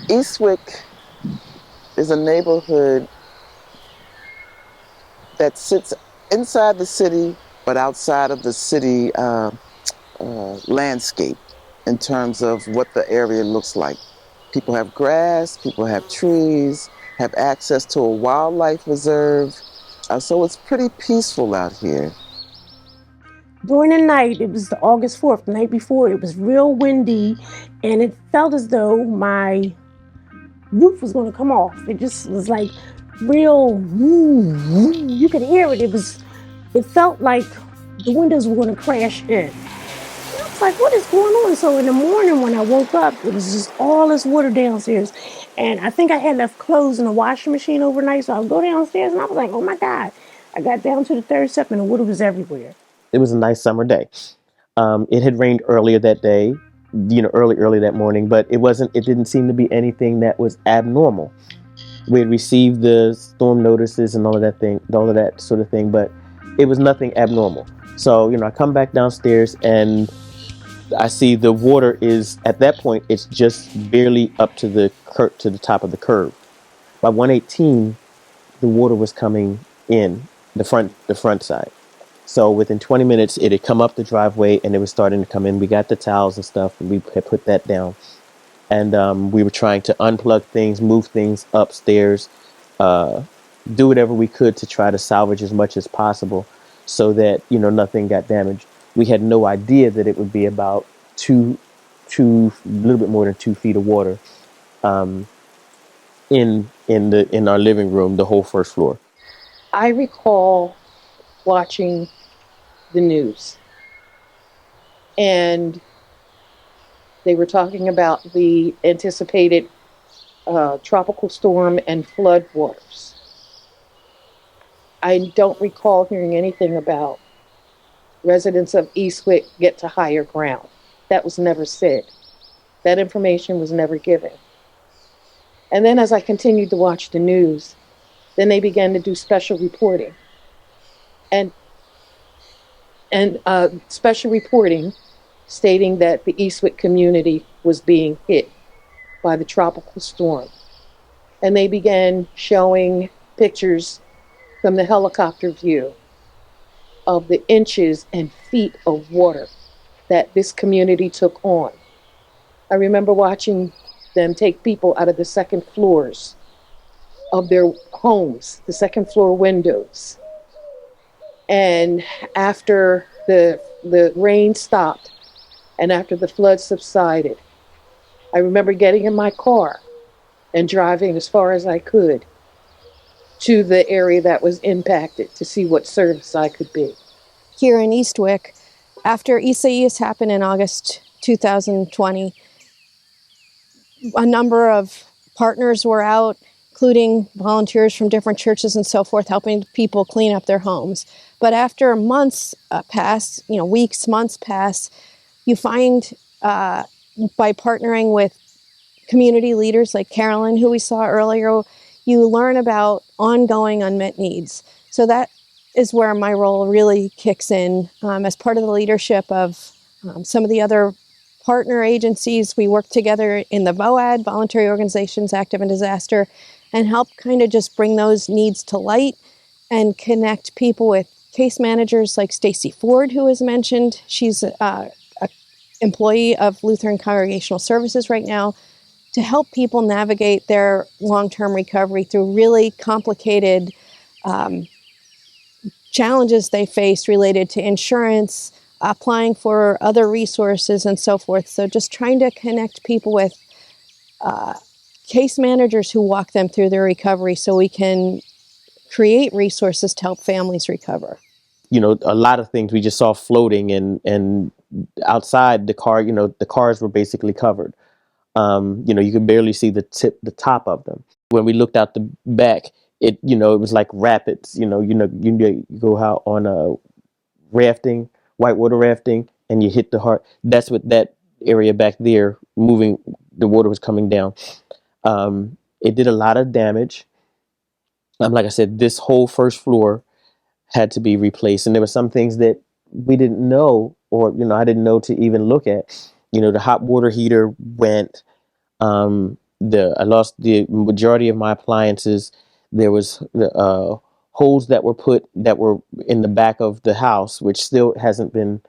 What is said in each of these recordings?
Eastwick is a neighborhood that sits inside the city, but outside of the city landscape in terms of what the area looks like. People have grass, people have trees, have access to a wildlife reserve. So it's pretty peaceful out here. During the night, it was the August 4th, the night before, it was real windy, and it felt as though my roof was going to come off. It just was like real, you could hear it. It felt like the windows were going to crash in. I was like, what is going on? So in the morning when I woke up, it was just all this water downstairs. And I think I had left clothes in the washing machine overnight. So I would go downstairs and I was like, oh my God. I got down to the third step and the water was everywhere. It was a nice summer day. It had rained earlier that day, early that morning, but it didn't seem to be anything that was abnormal. We had received the storm notices and all of that sort of thing, but it was nothing abnormal. So, I come back downstairs and I see the water is, at that point, it's just barely up to the top of the curb. By 118, the water was coming in the front side. So within 20 minutes, it had come up the driveway and it was starting to come in. We got the towels and stuff and we had put that down. And we were trying to unplug things, move things upstairs, do whatever we could to try to salvage as much as possible so that, nothing got damaged. We had no idea that it would be about a little bit more than 2 feet of water in our living room, the whole first floor. I recall watching the news, and they were talking about the anticipated tropical storm and flood waters. I don't recall hearing anything about residents of Eastwick get to higher ground. That was never said. That information was never given. And then as I continued to watch the news, then they began to do special reporting. And special reporting stating that the Eastwick community was being hit by the tropical storm. And they began showing pictures from the helicopter view of the inches and feet of water that this community took on. I remember watching them take people out of the second floors of their homes, the second floor windows. And after the rain stopped and after the flood subsided, I remember getting in my car and driving as far as I could to the area that was impacted to see what service I could be. Here in Eastwick, after Isaias happened in August 2020, a number of partners were out, including volunteers from different churches and so forth, helping people clean up their homes. But after months pass, weeks, months pass, you find by partnering with community leaders like Carolyn, who we saw earlier, you learn about ongoing unmet needs. So that is where my role really kicks in. As part of the leadership of some of the other partner agencies, we work together in the VOAD, Voluntary Organizations Active in Disaster, and help kind of just bring those needs to light and connect people with case managers like Stacy Ford, who was mentioned. She's an employee of Lutheran Congregational Services right now, to help people navigate their long-term recovery through really complicated challenges they face related to insurance, applying for other resources, and so forth. So just trying to connect people with case managers who walk them through their recovery so we can create resources to help families recover. A lot of things we just saw floating and outside the car, the cars were basically covered. You could barely see the top of them. When we looked out the back, it was like rapids. You go out on a rafting, whitewater rafting, and you hit the heart. That's what that area back there moving. The water was coming down. It did a lot of damage. Like I said, this whole first floor had to be replaced, and there were some things that we didn't know, or I didn't know to even look at. The hot water heater went. I lost the majority of my appliances. There was holes that were in the back of the house, which still hasn't been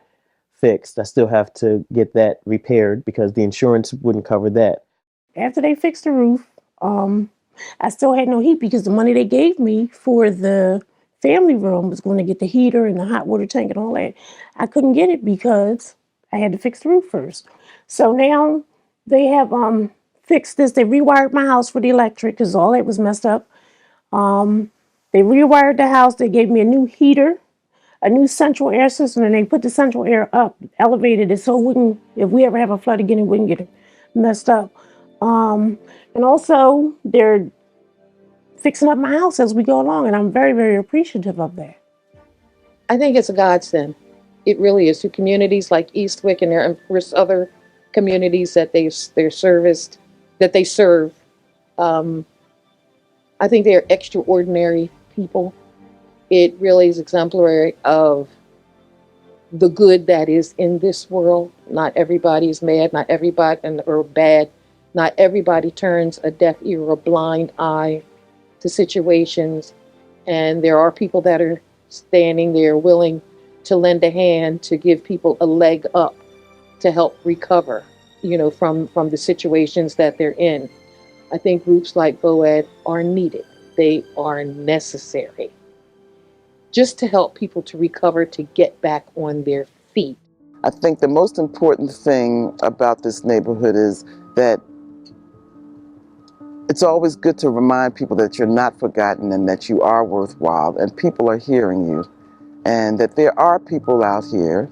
fixed. I still have to get that repaired because the insurance wouldn't cover that. After they fixed the roof, I still had no heat because the money they gave me for the family room was going to get the heater and the hot water tank and all that. I couldn't get it because I had to fix the roof first. So now they have fixed this. They rewired my house for the electric because all that was messed up. They rewired the house. They gave me a new heater, a new central air system, and they put the central air up, elevated it so it wouldn't, if we ever have a flood again, it wouldn't get messed up. And also, they're fixing up my house as we go along, and I'm very, very appreciative of that. I think it's a godsend. It really is to communities like Eastwick and there's other communities that they serve. I think they are extraordinary people. It really is exemplary of the good that is in this world. Not everybody is mad, not everybody or bad. Not everybody turns a deaf ear or a blind eye to situations. And there are people that are standing there willing to lend a hand to give people a leg up to help recover, from the situations that they're in. I think groups like VOED are needed. They are necessary just to help people to recover, to get back on their feet. I think the most important thing about this neighborhood is that it's always good to remind people that you're not forgotten and that you are worthwhile and people are hearing you, and that there are people out here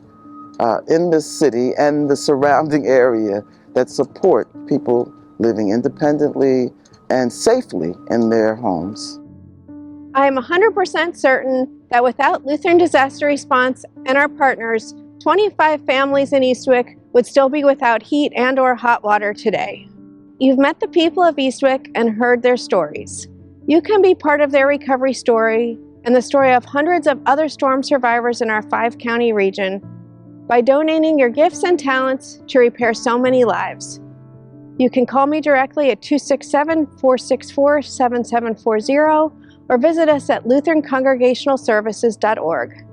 in this city and the surrounding area that support people living independently and safely in their homes. I am 100% certain that without Lutheran Disaster Response and our partners, 25 families in Eastwick would still be without heat and/or hot water today. You've met the people of Eastwick and heard their stories. You can be part of their recovery story and the story of hundreds of other storm survivors in our 5-county region by donating your gifts and talents to repair so many lives. You can call me directly at 267-464-7740 or visit us at lutherancongregationalservices.org.